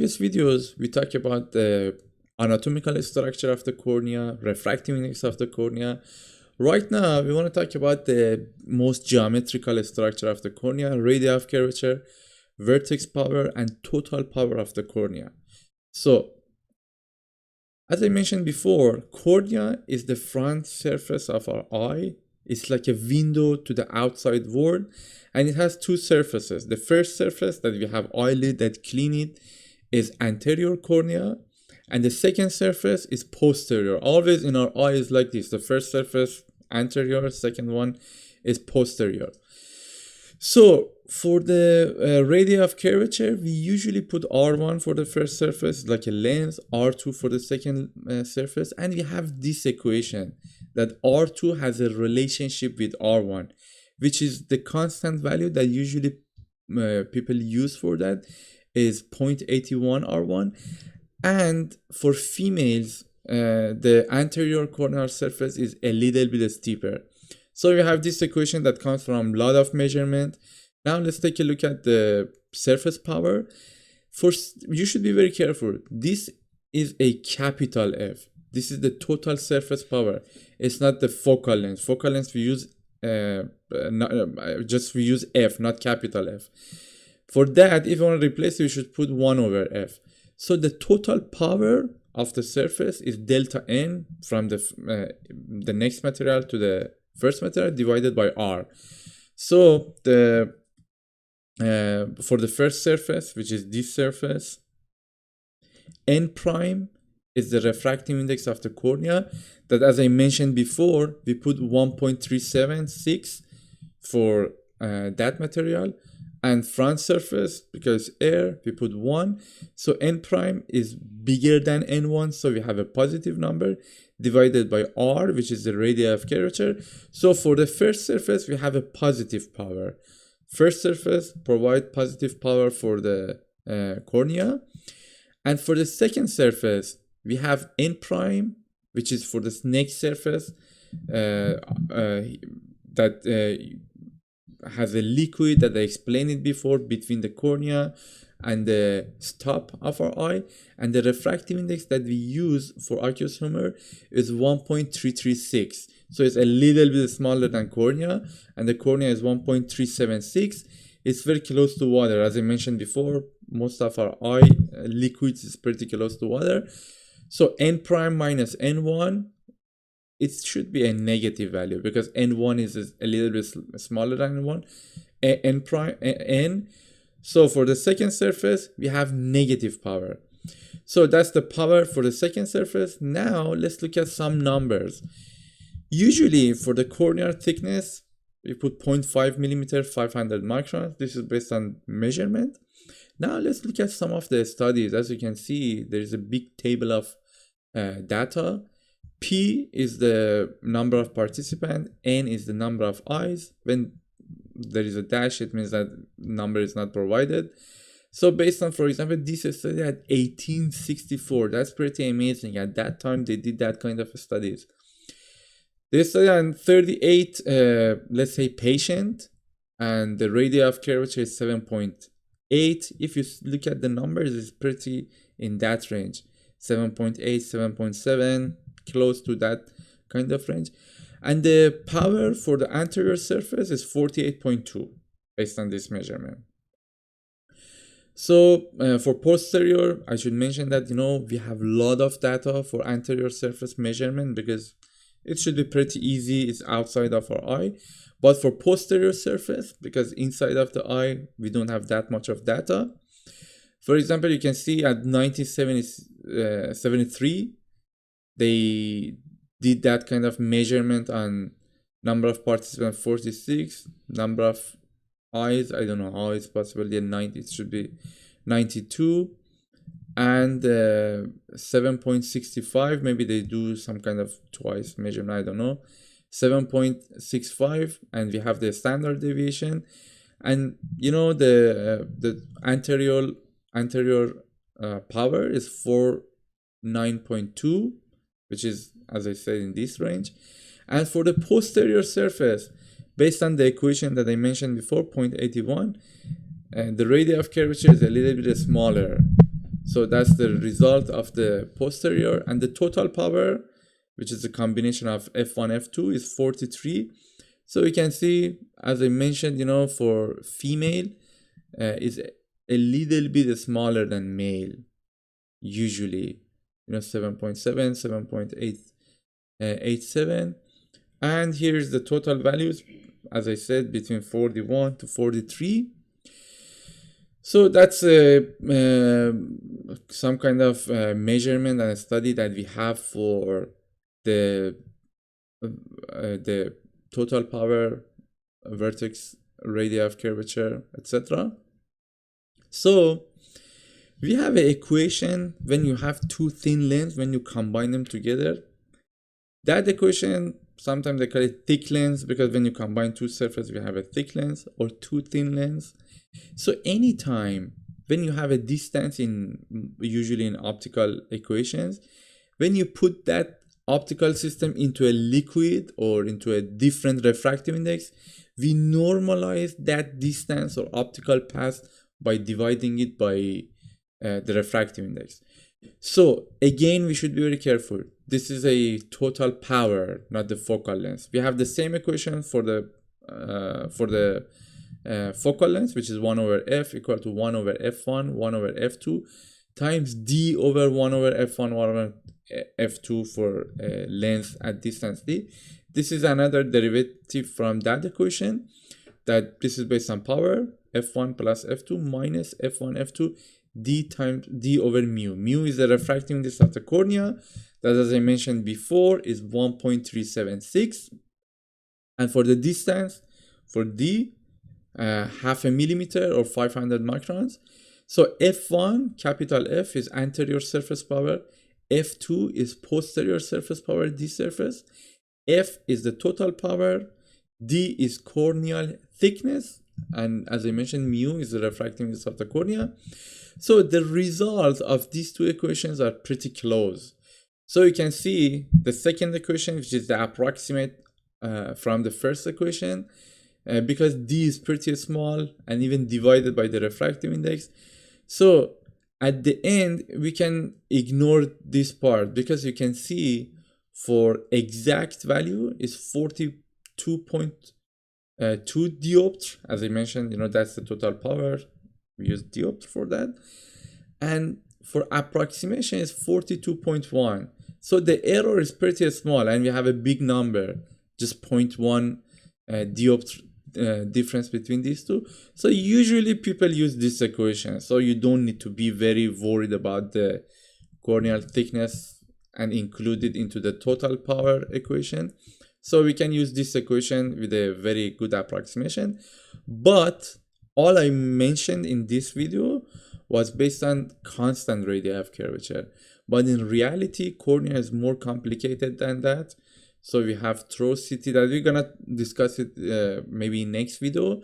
Previous videos, we talk about the anatomical structure of the cornea, refractive index of the cornea. Right now, we want to talk about the most geometrical structure of the cornea, radii of curvature, vertex power, and total power of the cornea. So, as I mentioned before, cornea is the front surface of our eye. It's like a window to the outside world, and it has two surfaces. The first surface that we have eyelid that clean it is anterior cornea, and the second surface is posterior. Always in our eye is like this. The first surface anterior, second one is posterior. So for the radii of curvature, we usually put R1 for the first surface, like a lens, R2 for the second surface, and we have this equation that R2 has a relationship with R1, which is the constant value that usually people use for that is 0.81 R1. And for females, the anterior corneal surface is a little bit steeper. So we have this equation that comes from lot of measurement. Now let's take a look at the surface power. First, you should be very careful. This is a capital F. This is the total surface power. It's not the focal length. Focal length we use we use F, not capital F. For that, if you want to replace it, you should put 1 over F. So the total power of the surface is delta N from the next material to the first material divided by R. So the for the first surface, which is this surface, N prime is the refractive index of the cornea that, as I mentioned before, we put 1.376 for that material, and front surface, because air, we put 1. So N prime is bigger than N1, so we have a positive number divided by R, which is the radii of curvature. So for the first surface, we have a positive power. First surface provide positive power for the cornea. And for the second surface, we have N prime, which is for this next surface has a liquid that I explained it before between the cornea and the top of our eye, and the refractive index that we use for aqueous humor is 1.336. So it's a little bit smaller than cornea, and the cornea is 1.376. It's very close to water. As I mentioned before, most of our eye liquids is pretty close to water. So N prime minus N1, it should be a negative value because N1 is a little bit smaller than N1. N prime N. So for the second surface, we have negative power. So that's the power for the second surface. Now let's look at some numbers. Usually for the corneal thickness, we put 0.5 millimeter, 500 microns. This is based on measurement. Now let's look at some of the studies. As you can see, there is a big table of data. P is the number of participants, N is the number of eyes. When there is a dash, it means that number is not provided. So based on, for example, this study at 1864, that's pretty amazing. At that time, they did that kind of studies. They studied on 38, let's say, patient, and the radii of curvature is 7.8. If you look at the numbers, it's pretty in that range, 7.8, 7.7. close to that kind of range, and the power for the anterior surface is 48.2 based on this measurement. So for posterior, I should mention that we have a lot of data for anterior surface measurement because it should be pretty easy. It's outside of our eye. But for posterior surface, because inside of the eye we don't have that much of data. For example, you can see at 1973 they did that kind of measurement on number of participants 46, number of eyes, I don't know how it's possible, it should be 92, and 7.65, maybe they do some kind of twice measurement, I don't know, 7.65, and we have the standard deviation, and the anterior power is 49.2, which is, as I said, in this range. And for the posterior surface, based on the equation that I mentioned before, 0.81, the radii of curvature is a little bit smaller. So that's the result of the posterior, and the total power, which is a combination of F1, F2, is 43. So we can see, as I mentioned, for female, is a little bit smaller than male, usually, 7.7, 7.887. And here's the total values, as I said, between 41 to 43. So that's some kind of measurement and a study that we have for the total power, vertex, radii of curvature, etc. So we have an equation when you have two thin lens, when you combine them together. That equation, sometimes they call it thick lens, because when you combine two surfaces, we have a thick lens or two thin lens. So anytime when you have a distance usually in optical equations, when you put that optical system into a liquid or into a different refractive index, we normalize that distance or optical path by dividing it by the refractive index. So again, we should be very careful. This is a total power, not the focal length. We have the same equation for the focal length, which is 1 over f equal to 1 over f1, 1 over f2 times d over 1 over f1, 1 over f2 for length at distance d. This is another derivative from that equation, that this is based on power, f1 plus f2 minus f1, f2 d times d over mu. Mu is the refractive index of the cornea, that, as I mentioned before, is 1.376. And for the distance, for d, half a millimeter or 500 microns. So f1, capital F, is anterior surface power, f2 is posterior surface power, d surface, f is the total power, d is corneal thickness, and as I mentioned, mu is the refractive index of the cornea. So the results of these two equations are pretty close. So you can see the second equation, which is the approximate from the first equation, because d is pretty small and even divided by the refractive index. So at the end, we can ignore this part, because you can see for exact value is 42.2 diopter. As I mentioned, that's the total power. We use diopter for that. And for approximation is 42.1. So the error is pretty small, and we have a big number, just 0.1 diopter difference between these two. So usually people use this equation, so you don't need to be very worried about the corneal thickness and include it into the total power equation. So we can use this equation with a very good approximation. But all I mentioned in this video was based on constant radii of curvature. But in reality, cornea is more complicated than that. So we have throw-city that we're gonna discuss it maybe next video.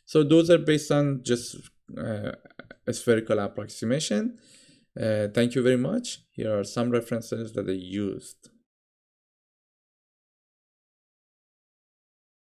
So those are based on just a spherical approximation. Thank you very much. Here are some references that I used.